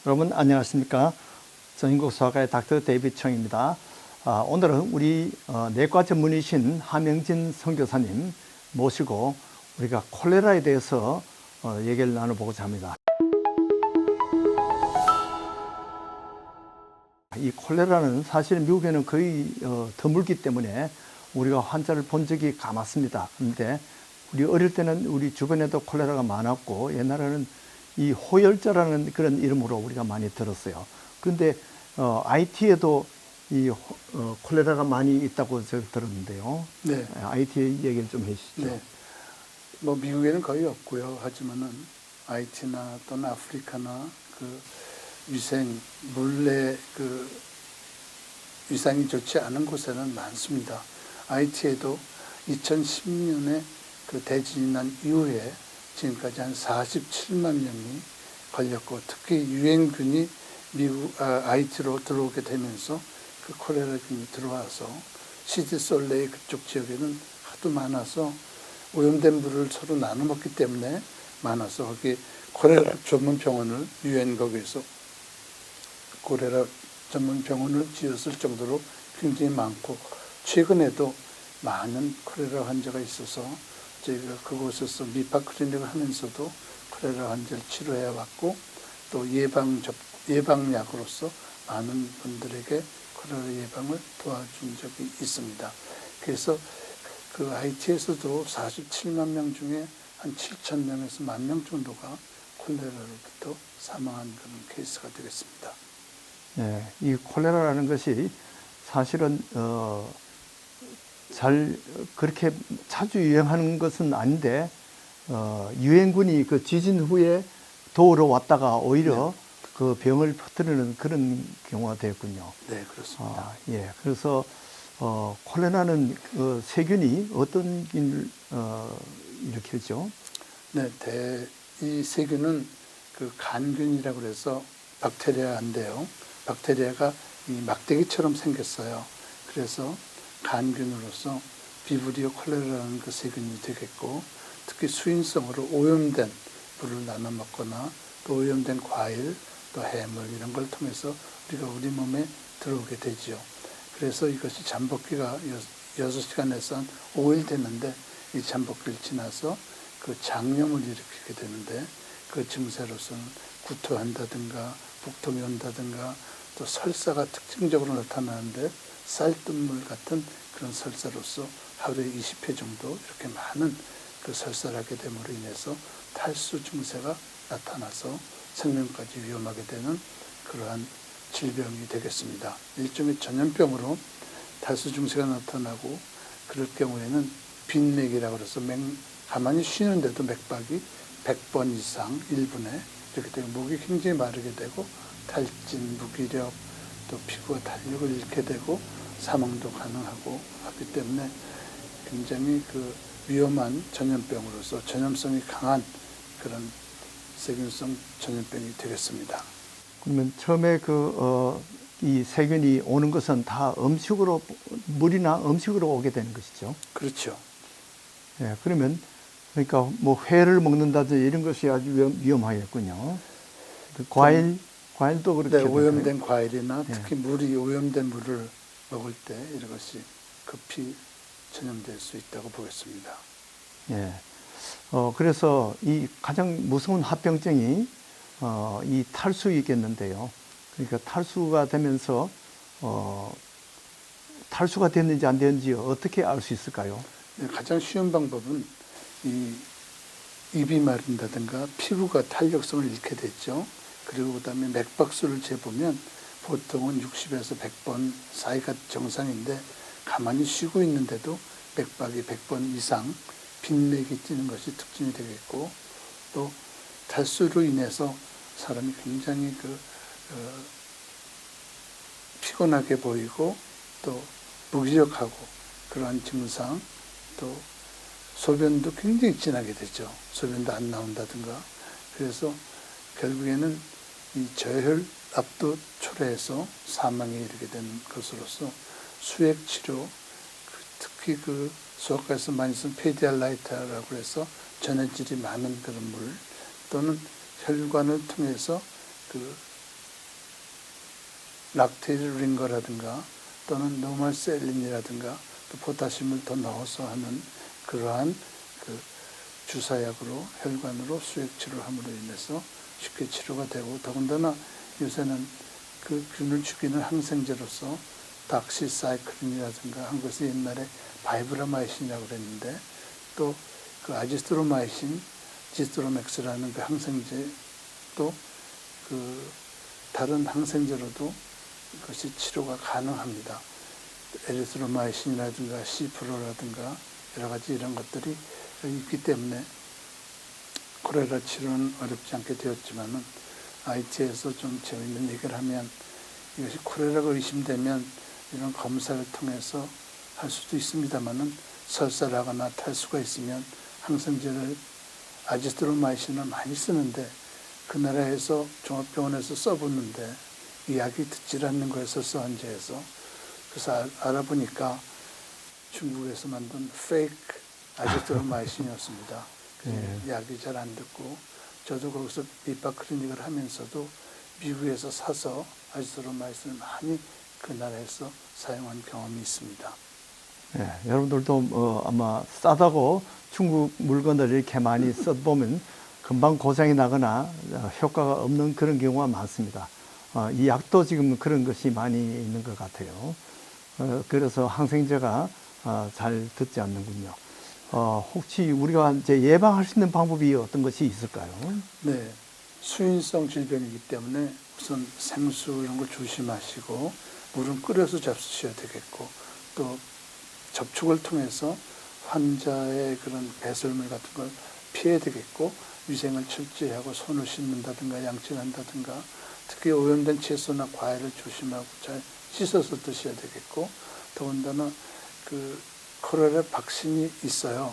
여러분 안녕하십니까? 전인국소아과의 닥터 데이비드 청입니다. 오늘은 우리 내과 전문의신 하명진 선교사님 모시고 우리가 콜레라에 대해서 얘기를 나눠보고자 합니다. 이 콜레라는 사실 미국에는 거의 드물기 때문에 우리가 환자를 본 적이 가맣습니다. 그런데 우리 어릴 때는 우리 주변에도 콜레라가 많았고 옛날에는 이 호열자라는 그런 이름으로 우리가 많이 들었어요. 그런데 IT에도 이 콜레라가 많이 있다고 제가 들었는데요. 네. IT 얘기를 좀 해주시죠. 네. 뭐 미국에는 거의 없고요. 하지만은 IT나 또는 아프리카나 그 위생 물내 그 위상이 좋지 않은 곳에는 많습니다. IT에도 2010년에 그 대지진이 난 이후에 지금까지 한 47만 명이 걸렸고, 특히 유행균이 미국 IT로 들어오게 되면서 그 콜레라균이 들어와서 시드솔레이 그쪽 지역에는 하도 많아서 오염된 물을 서로 나눠 먹기 때문에 많아서 거기 콜레라 전문 병원을 유엔 거기에서 콜레라 전문 병원을 지었을 정도로 굉장히 많고, 최근에도 많은 콜레라 환자가 있어서 저희가 그곳에서 미파 클리닉을 하면서도 콜레라 환자를 치료해 왔고, 또 예방약으로서 많은 분들에게 콜레라 예방을 도와준 적이 있습니다. 그래서 그 IT에서도 47만 명 중에 한 7천 명에서 1만 명 정도가 콜레라로부터 사망한 그런 케이스가 되겠습니다. 네, 이 콜레라라는 것이 사실은 잘 그렇게 자주 유행하는 것은 아닌데 유행군이 그 지진 후에 도우러 왔다가 오히려 그 병을 퍼뜨리는 그런 경우가 되었군요. 네, 그렇습니다. 예, 그래서 콜레라는 세균이 어떤 균을 일으키죠? 네, 이 세균은 그 간균이라고 해서 박테리아인데요. 박테리아가 이 막대기처럼 생겼어요. 그래서 간균으로서 비브리오 콜레라라는 그 세균이 되겠고, 특히 수인성으로 오염된 물을 나눠 먹거나 또 오염된 과일, 또 해물 이런 걸 통해서 우리가 우리 몸에 들어오게 되지요. 그래서 이것이 잠복기가 6시간에서 한 5일 됐는데, 이 잠복기를 지나서 그 장염을 일으키게 되는데, 그 증세로서는 구토한다든가 복통이 온다든가 또 설사가 특징적으로 나타나는데, 쌀뜨물 같은 그런 설사로서 하루에 20회 정도 이렇게 많은 그 설사를 하게 됨으로 인해서 탈수 증세가 나타나서 생명까지 위험하게 되는 그러한 질병이 되겠습니다. 일종의 전염병으로 탈수 증세가 나타나고, 그럴 경우에는 빈맥이라고 해서 가만히 쉬는데도 맥박이 100번 이상 1분에 이렇게 되고, 목이 굉장히 마르게 되고 탈진, 무기력, 또 피부가 탄력을 잃게 되고 사망도 가능하고 하기 때문에 굉장히 그 위험한 전염병으로서 전염성이 강한 그런 세균성 전염병이 되겠습니다. 그러면 처음에 이 세균이 오는 것은 다 음식으로, 물이나 음식으로 오게 되는 것이죠. 그렇죠. 예, 그러면 그러니까 뭐 회를 먹는다든지 이런 것이 아주 위험하겠군요. 과일도 그렇게. 네, 오염된 과일이나 예. 특히 물이 오염된 물을 먹을 때 이것이 급히 전염될 수 있다고 보겠습니다. 예. 그래서 이 가장 무서운 합병증이 이 탈수이겠는데요. 그러니까 탈수가 되면서 탈수가 됐는지 안 됐는지 어떻게 알 수 있을까요? 네, 가장 쉬운 방법은 이 입이 마른다든가 피부가 탄력성을 잃게 됐죠. 그리고 그다음에 맥박수를 재보면 보통은 60에서 100번 사이가 정상인데, 가만히 쉬고 있는데도 맥박이 100번 이상 빈맥이 뛰는 것이 특징이 되겠고, 또 탈수로 인해서 사람이 굉장히 피곤하게 보이고 또 무기력하고 그러한 증상, 또 소변도 굉장히 진하게 되죠. 소변도 안 나온다든가. 그래서 결국에는 이 저혈압도 초래해서 사망에 이르게 되는 것으로서 수액치료, 특히 그 수학과에서 많이 쓴 페디알라이트라고 해서 전해질이 많은 그런 물, 또는 혈관을 통해서 그 락테린거라든가 또는 노말셀린이라든가 또 포타슘을 더 넣어서 하는 그러한 그 주사약으로 혈관으로 수액 치료함으로 인해서 쉽게 치료가 되고, 더군다나 요새는 그 균을 죽이는 항생제로서 닥시사이클린이라든가 한 것이 옛날에 바이브라마이신이라고 그랬는데, 또 그 아지스트로마이신, 지스트로맥스라는 그 항생제, 또 그 다른 항생제로도 그것이 치료가 가능합니다. 에리스로마이신이라든가 시프로라든가 여러 가지 이런 것들이 있기 때문에 콜레라 치료는 어렵지 않게 되었지만은, IT에서 좀 재미있는 얘기를 하면, 이것이 콜레라가 의심되면 이런 검사를 통해서 할 수도 있습니다만은, 설사라거나 탈수가 있으면 항생제를 아지스트로마이신을 많이 쓰는데, 그 나라에서 종합병원에서 써보는데 이 약이 듣질 않는 거예요, 설사환자에서. 그래서 알아보니까 중국에서 만든 페이크 아지스트로마이신이었습니다. 약이 잘 안 듣고, 저도 거기서 비파 클리닉을 하면서도 미국에서 사서 아지스트로마이신을 많이 그 나라에서 사용한 경험이 있습니다. 네, 여러분들도 아마 싸다고 중국 물건을 이렇게 많이 써보면 금방 고장이 나거나 효과가 없는 그런 경우가 많습니다. 이 약도 지금 그런 것이 많이 있는 것 같아요. 그래서 항생제가 잘 듣지 않는군요. 혹시 우리가 이제 예방할 수 있는 방법이 어떤 것이 있을까요? 네, 수인성 질병이기 때문에 우선 생수 이런 걸 조심하시고, 물은 끓여서 잡수셔야 되겠고, 또 접촉을 통해서 환자의 그런 배설물 같은 걸 피해야 되겠고, 위생을 철저히 하고 손을 씻는다든가 양치한다든가, 특히 오염된 채소나 과일을 조심하고 잘 씻어서 드셔야 되겠고, 더군다나 그 콜레라 백신이 있어요.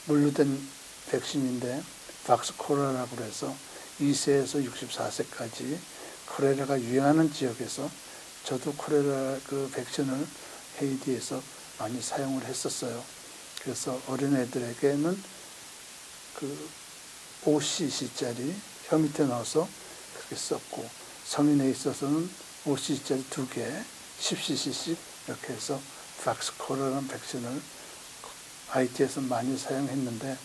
물로 된 백신인데 박스 콜레라라고 해서 2세에서 64세까지 콜레라가 유행하는 지역에서, 저도 콜레라 그 백신을 헤이티에서 많이 사용을 했었어요. 그래서 어린애들에게는 그 5cc짜리 혀 밑에 넣어서 그렇게 썼고, 성인에 있어서는 5cc짜리 2개, 10cc씩 이렇게 해서 박스콜라라는 백신을 IT에서 많이 사용했는데,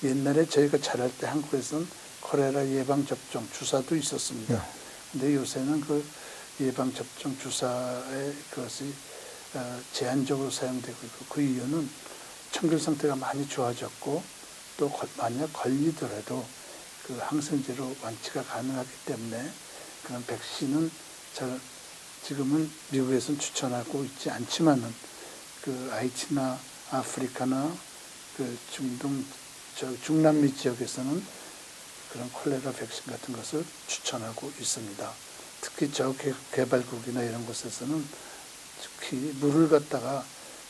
옛날에 저희가 자랄 때 한국에서는 콜레라 예방접종 주사도 있었습니다. 근데 요새는 그 예방접종 주사의 그것이 제한적으로 사용되고 있고, 그 이유는 청결 상태가 많이 좋아졌고, 또 만약 걸리더라도 그 항생제로 완치가 가능하기 때문에 그런 백신은 지금은 미국에서는 추천하고 있지 않지만은, 그 IT나 아프리카나 그 중남미 지역에서는 그런 콜레라 백신 같은 것을 추천하고 있습니다. 특히 저개발국이나 이런 곳에서는 특히 물을 갖다가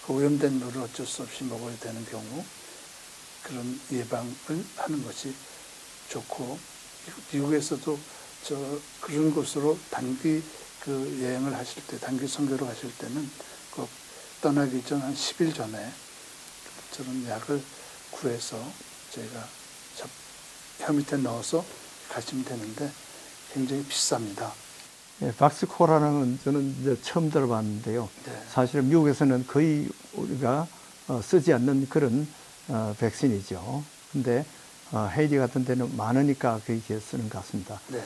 그 오염된 물을 어쩔 수 없이 먹어야 되는 경우, 그런 예방을 하는 것이 좋고, 미국에서도 그런 곳으로 단기 그 여행을 하실 때, 단기 선교를 가실 때는 꼭 떠나기 전 한 10일 전에 저런 약을 구해서 저희가 혀 밑에 넣어서 가시면 되는데 굉장히 비쌉니다. 예, 박스코라는 저는 이제 처음 들어봤는데요. 네. 사실 미국에서는 거의 우리가 쓰지 않는 그런 백신이죠. 근데 헤이티 같은 데는 많으니까 그렇게 쓰는 것 같습니다. 네.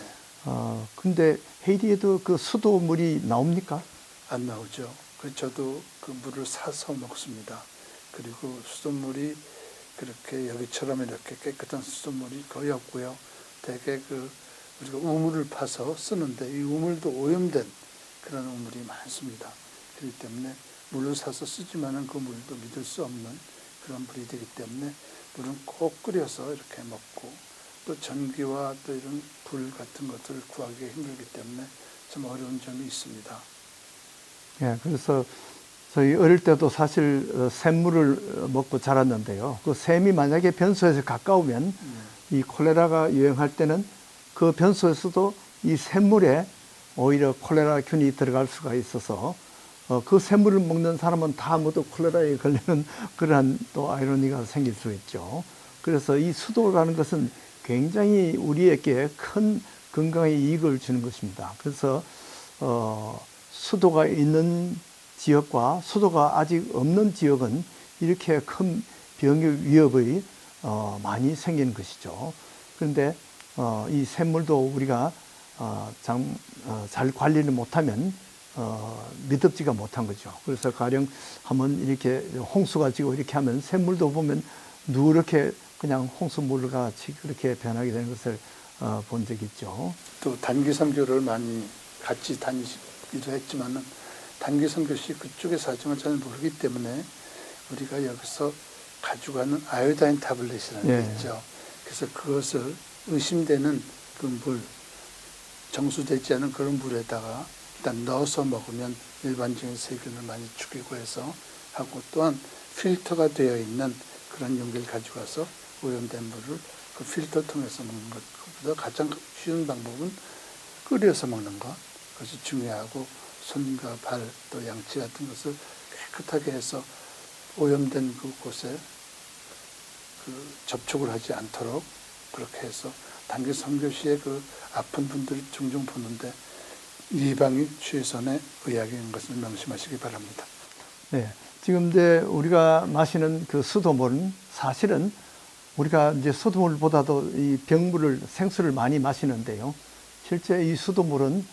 근데 헤이티에도 그 수도물이 나옵니까? 안 나오죠. 저도 그 물을 사서 먹습니다. 그리고 수돗물이 그렇게 여기처럼 이렇게 깨끗한 수돗물이 거의 없고요. 대개 우리가 우물을 파서 쓰는데, 이 우물도 오염된 그런 우물이 많습니다. 그렇기 때문에 물을 사서 쓰지만은 그 물도 믿을 수 없는 그런 물이 되기 때문에 물은 꼭 끓여서 이렇게 먹고, 또 전기와 또 이런 불 같은 것들을 구하기 힘들기 때문에 좀 어려운 점이 있습니다. 예, 그래서 저희 어릴 때도 사실 샘물을 먹고 자랐는데요. 그 샘이 만약에 변소에서 가까우면 이 콜레라가 유행할 때는 그 변소에서도 이 샘물에 오히려 콜레라 균이 들어갈 수가 있어서 그 샘물을 먹는 사람은 다 모두 콜레라에 걸리는 그러한 또 아이러니가 생길 수 있죠. 그래서 이 수도라는 것은 굉장히 우리에게 큰 건강에 이익을 주는 것입니다. 그래서 수도가 있는 지역과 수도가 아직 없는 지역은 이렇게 큰 병의 위협이 많이 생기는 것이죠. 그런데 이 샘물도 우리가 잘 관리를 못하면 미덥지가 못한 거죠. 그래서 가령 한번 이렇게 홍수가 지고 이렇게 하면 샘물도 보면 누렇게 그냥 홍수물 같이 그렇게 변하게 되는 것을 본 적이 있죠. 또 단기 선교를 많이 같이 다니기도 했지만은 단기 선교 시 그쪽의 사정을 잘 모르기 때문에 우리가 여기서 가져가는 아요다인 타블렛이라는 게 예. 있죠. 그래서 그것을 의심되는 그 물, 정수되지 않은 그런 물에다가 일단 넣어서 먹으면 일반적인 세균을 많이 죽이고 해서 하고, 또한 필터가 되어 있는 그런 용기를 가져가서 오염된 물을 그 필터 통해서 먹는 것. 그보다 가장 쉬운 방법은 끓여서 먹는 것. 그것이 중요하고, 손과 발 또 양치 같은 것을 깨끗하게 해서 오염된 그곳에 접촉을 하지 않도록 그렇게 해서 단기 선교 시에 아픈 분들이 종종 보는데 예방이 최선의 의학인 것을 명심하시기 바랍니다. 네. 지금 이제 우리가 마시는 그 수돗물은 사실은 우리가 이제 수돗물보다도 이 병물을, 생수를 많이 마시는데요. 실제 이 수돗물은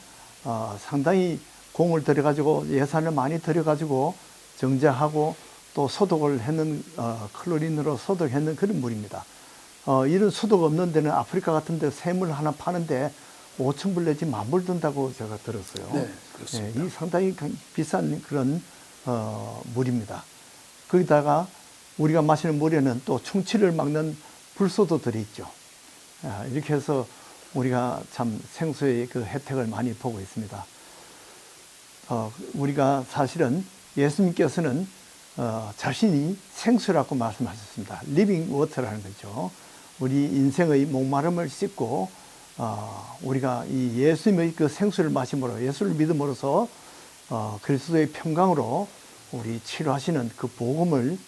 상당히 공을 들여가지고 예산을 많이 들여가지고 정제하고 또 소독을 했는 클로린으로 소독했는 그런 물입니다. 이런 소독 없는 데는 아프리카 같은 데 샘물 하나 파는데 5,000불 내지 10,000불 든다고 제가 들었어요. 네, 그렇습니다. 이 상당히 비싼 그런 물입니다. 거기다가 우리가 마시는 물에는 또 충치를 막는 불소도 들어있죠. 이렇게 해서 우리가 참 생수의 그 혜택을 많이 보고 있습니다. 우리가 사실은 예수님께서는 자신이 생수라고 말씀하셨습니다. 리빙 워터라는 거죠. 우리 인생의 목마름을 씻고 우리가 이 예수님의 그 생수를 마심으로, 예수를 믿음으로써 그리스도의 평강으로 우리 치료하시는 그 복음을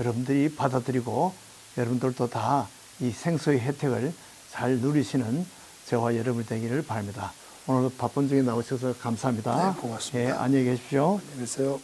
여러분들이 받아들이고 여러분들도 다 이 생수의 혜택을 잘 누리시는 저와 여러분이 되기를 바랍니다. 오늘 바쁜 중에 나오셔서 감사합니다. 네, 고맙습니다. 예, 안녕히 계십시오. 안녕히 계세요.